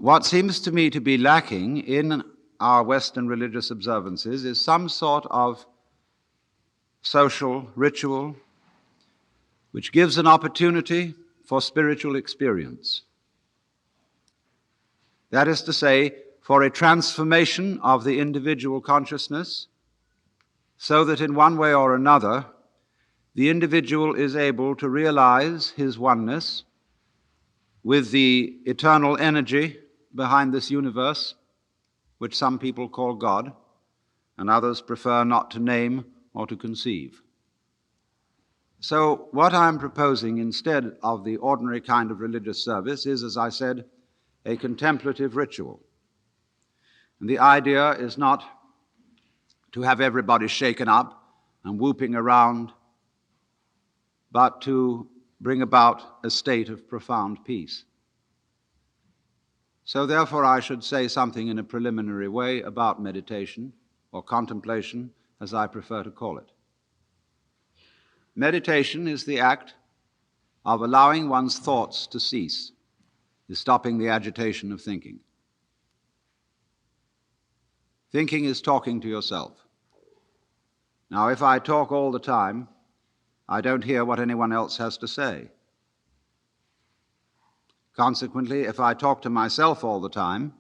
What seems to me to be lacking in our Western religious observances is some sort of social ritual which gives an opportunity for spiritual experience. That is to say, for a transformation of the individual consciousness, so that in one way or another, the individual is able to realize his oneness with the eternal energy behind this universe, which some people call God, and others prefer not to name or to conceive. So what I'm proposing instead of the ordinary kind of religious service is, as I said, a contemplative ritual. And the idea is not to have everybody shaken up and whooping around, but to bring about a state of profound peace. So therefore I should say something in a preliminary way about meditation, or contemplation, as I prefer to call it. Meditation is the act of allowing one's thoughts to cease, is stopping the agitation of thinking. Thinking is talking to yourself. Now, if I talk all the time, I don't hear what anyone else has to say. Consequently, if I talk to myself all the time,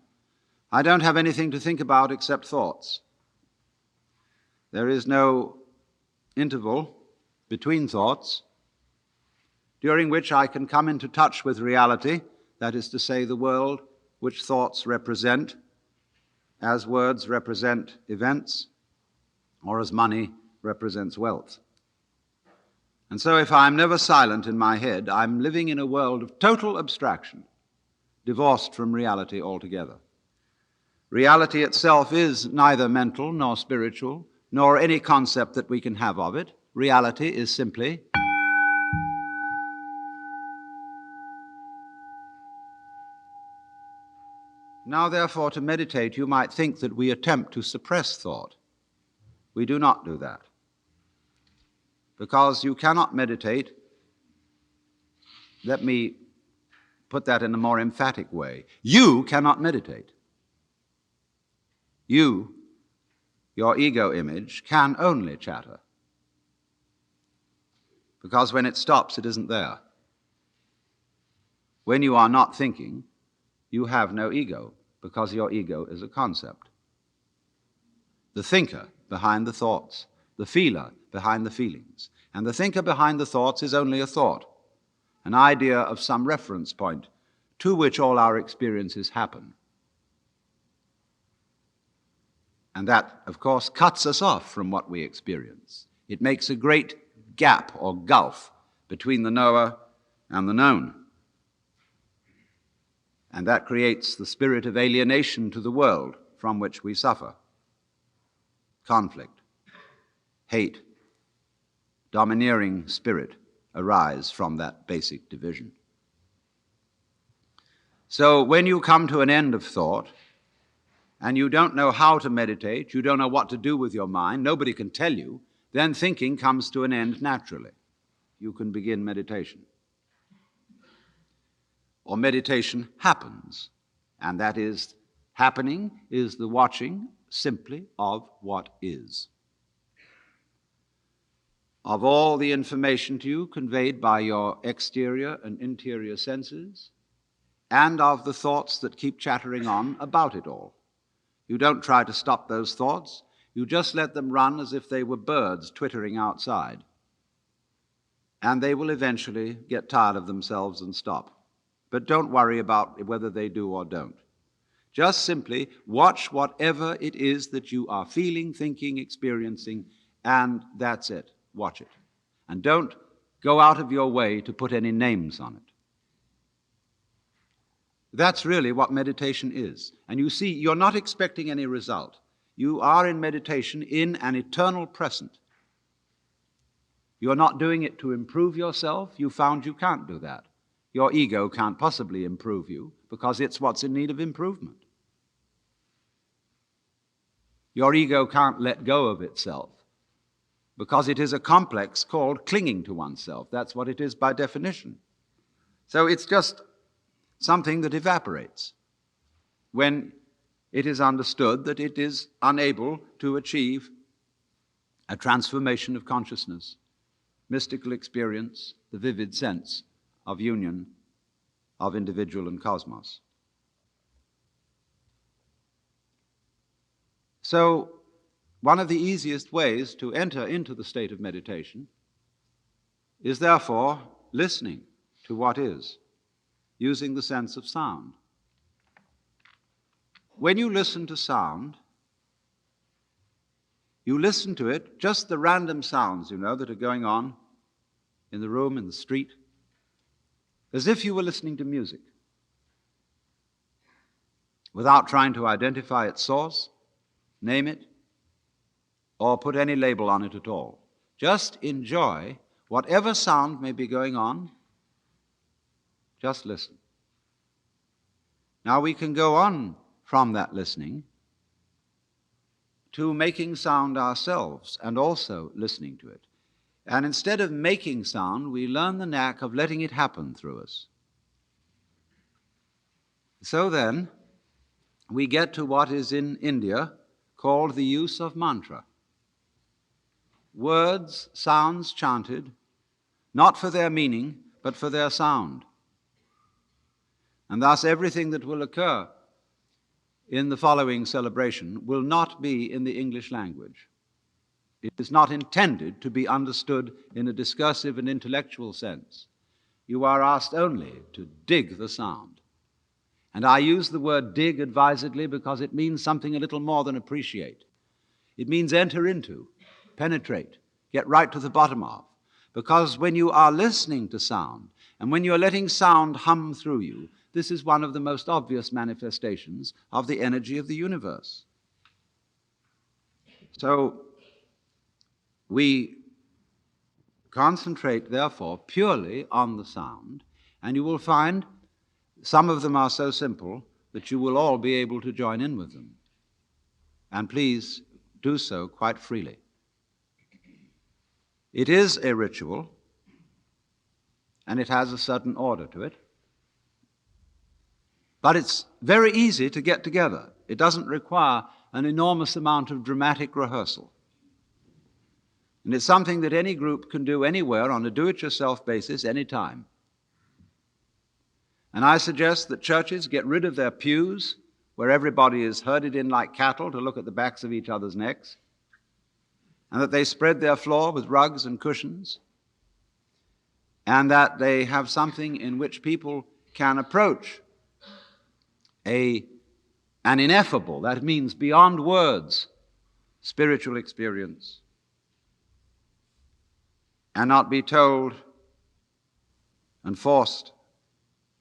I don't have anything to think about except thoughts. There is no interval between thoughts during which I can come into touch with reality, that is to say, the world which thoughts represent, as words represent events, or as money represents wealth. And so if I'm never silent in my head, I'm living in a world of total abstraction, divorced from reality altogether. Reality itself is neither mental nor spiritual, nor any concept that we can have of it. Reality is simply Now, therefore, to meditate, you might think that we attempt to suppress thought. We do not do that. Because you cannot meditate, let me put that in a more emphatic way. You cannot meditate. You, your ego image, can only chatter. Because when it stops, it isn't there. When you are not thinking, you have no ego, because your ego is a concept. The thinker behind the thoughts, the feeler behind the feelings, and the thinker behind the thoughts is only a thought, an idea of some reference point to which all our experiences happen. And that, of course, cuts us off from what we experience. It makes a great gap or gulf between the knower and the known. And that creates the spirit of alienation to the world from which we suffer. Conflict, hate, domineering spirit arise from that basic division. So when you come to an end of thought, and you don't know how to meditate, you don't know what to do with your mind, nobody can tell you, then thinking comes to an end naturally. You can begin meditation. Or meditation happens, and that is, happening is the watching simply of what is. Of all the information to you conveyed by your exterior and interior senses, and of the thoughts that keep chattering on about it all. You don't try to stop those thoughts, you just let them run as if they were birds twittering outside. And they will eventually get tired of themselves and stop. But don't worry about whether they do or don't. Just simply watch whatever it is that you are feeling, thinking, experiencing, and that's it. Watch it. And don't go out of your way to put any names on it. That's really what meditation is. And you see, you're not expecting any result. You are in meditation in an eternal present. You're not doing it to improve yourself. You found you can't do that. Your ego can't possibly improve you because it's what's in need of improvement. Your ego can't let go of itself because it is a complex called clinging to oneself. That's what it is by definition. So it's just something that evaporates. when it is understood that it is unable to achieve a transformation of consciousness, mystical experience, the vivid sense of union of individual and cosmos. So, one of the easiest ways to enter into the state of meditation is therefore listening to what is, using the sense of sound. When you listen to sound, you listen to it, just the random sounds, that are going on in the room, in the street, as if you were listening to music, without trying to identify its source, name it, or put any label on it at all. Just enjoy whatever sound may be going on. Just listen. Now we can go on from that listening to making sound ourselves and also listening to it. And instead of making sound, we learn the knack of letting it happen through us. So then, we get to what is in India called the use of mantra. Words, sounds chanted, not for their meaning, but for their sound. And thus everything that will occur in the following celebration will not be in the English language. It is not intended to be understood in a discursive and intellectual sense. You are asked only to dig the sound. And I use the word dig advisedly because it means something a little more than appreciate. It means enter into, penetrate, get right to the bottom of. Because when you are listening to sound, and when you're letting sound hum through you, this is one of the most obvious manifestations of the energy of the universe. So, we concentrate, therefore, purely on the sound, and you will find some of them are so simple that you will all be able to join in with them. And please do so quite freely. It is a ritual, and it has a certain order to it. But it's very easy to get together. It doesn't require an enormous amount of dramatic rehearsal. And it's something that any group can do anywhere on a do-it-yourself basis, anytime. And I suggest that churches get rid of their pews, where everybody is herded in like cattle to look at the backs of each other's necks, and that they spread their floor with rugs and cushions, and that they have something in which people can approach an ineffable, that means beyond words, spiritual experience, and not be told and forced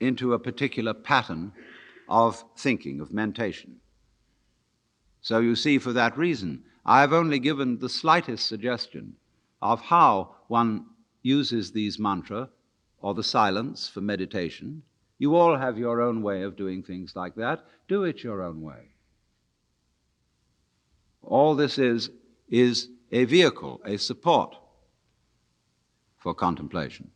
into a particular pattern of thinking, of mentation. So you see, for that reason, I have only given the slightest suggestion of how one uses these mantra or the silence for meditation. You all have your own way of doing things like that. Do it your own way. All this is a vehicle, a support for contemplation.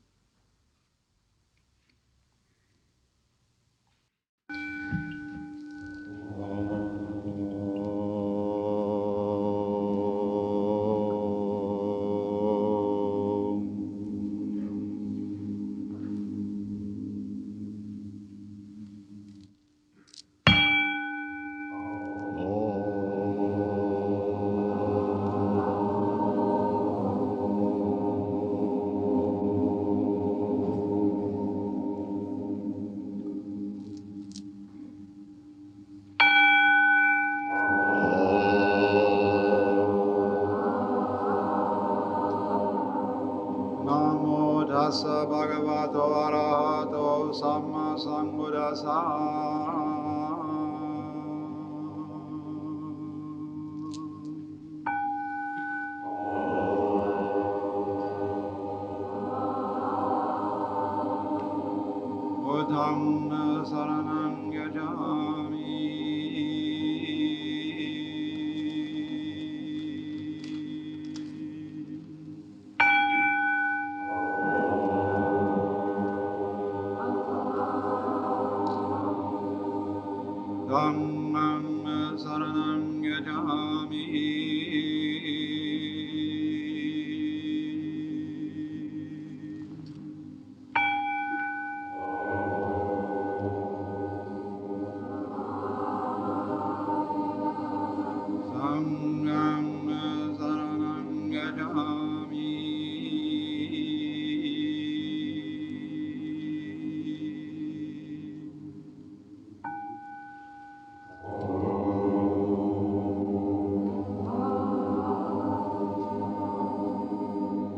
Namo tassa bhagavato arahato samma sambuddhassa. Buddham saranam gacchami. Dhammam saranam gacchami. Sangham saranam gacchami.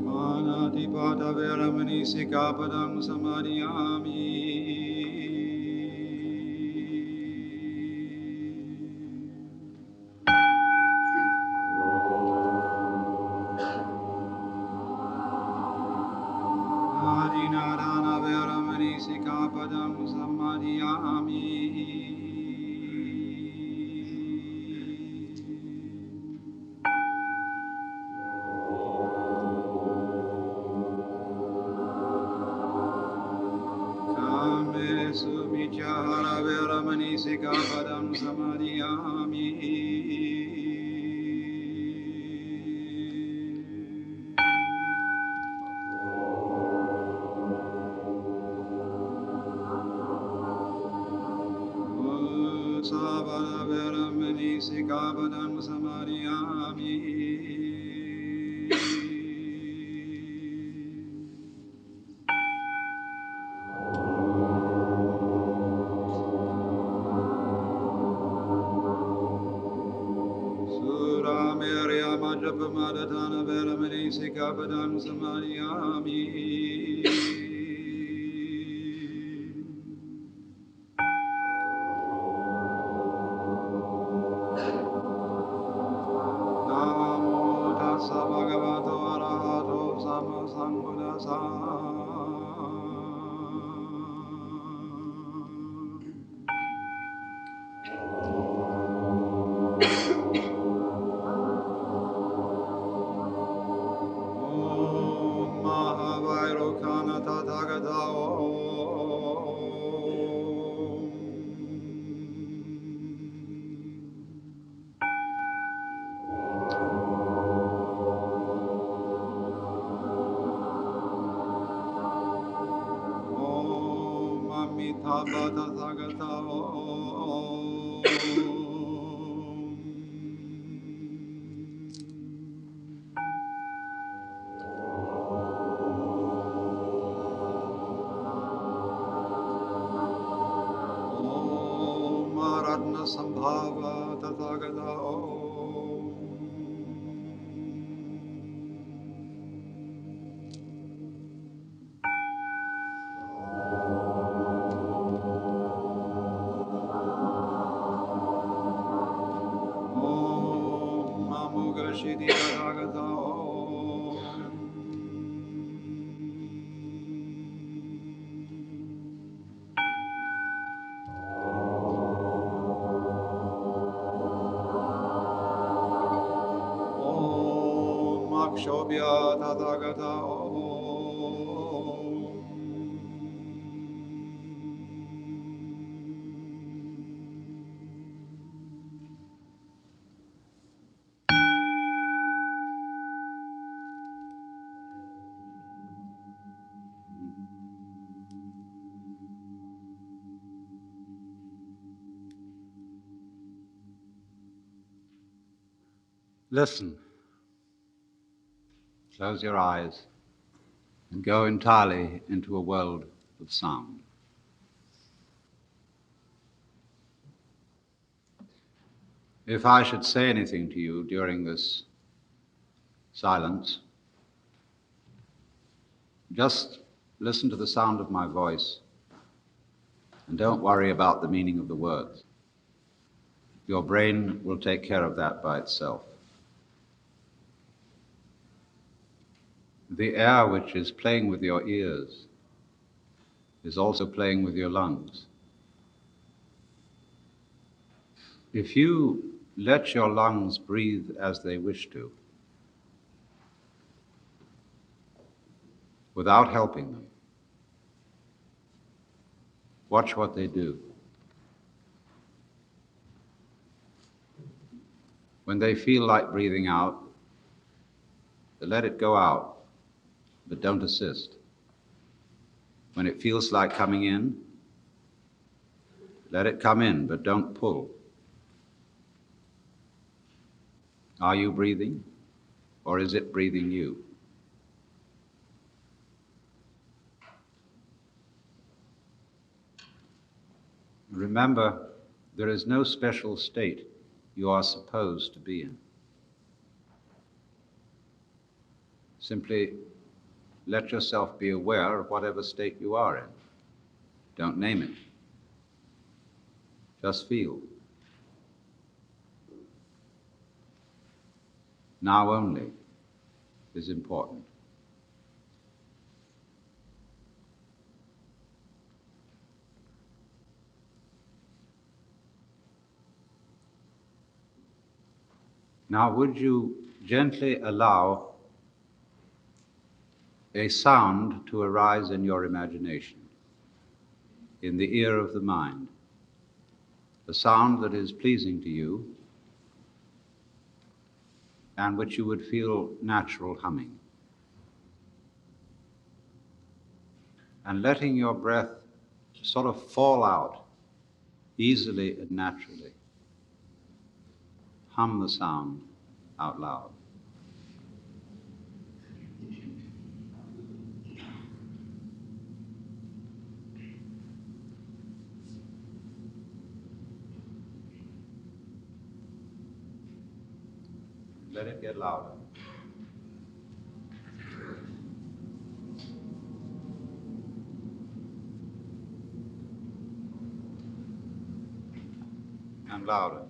Anatipata veramani sikapadam samadhiyami. Adinadana veramani sikapadam samadhiyami. Kamesu vichara veramani sikapadam samadhiyami. Savana veramani sikapadam samadhiyami. Suramirya Majapamadhatana Veramani Sikapadam Samadhiyami. Namo Tassa Bhagavato Arahato Sama Sambuddhassa. Om Mahavairokana Tathagata Om Amitabha Tathagata Om Aradna Sambhava Tathagata Om Amugashiti Tathagata Om Akshobhya Tathagata Listen. Close your eyes and go entirely into a world of sound. If I should say anything to you during this silence, just listen to the sound of my voice and don't worry about the meaning of the words. Your brain will take care of that by itself. The air which is playing with your ears is also playing with your lungs. If you let your lungs breathe as they wish to, without helping them, watch what they do. When they feel like breathing out, let it go out, but don't assist. When it feels like coming in, let it come in, but don't pull. Are you breathing, or is it breathing you? Remember, there is no special state you are supposed to be in. Simply let yourself be aware of whatever state you are in. Don't name it. Just feel. Now only is important. Now, would you gently allow a sound to arise in your imagination, in the ear of the mind, a sound that is pleasing to you and which you would feel natural humming. And letting your breath sort of fall out easily and naturally. Hum the sound out loud. Let it get louder. And louder.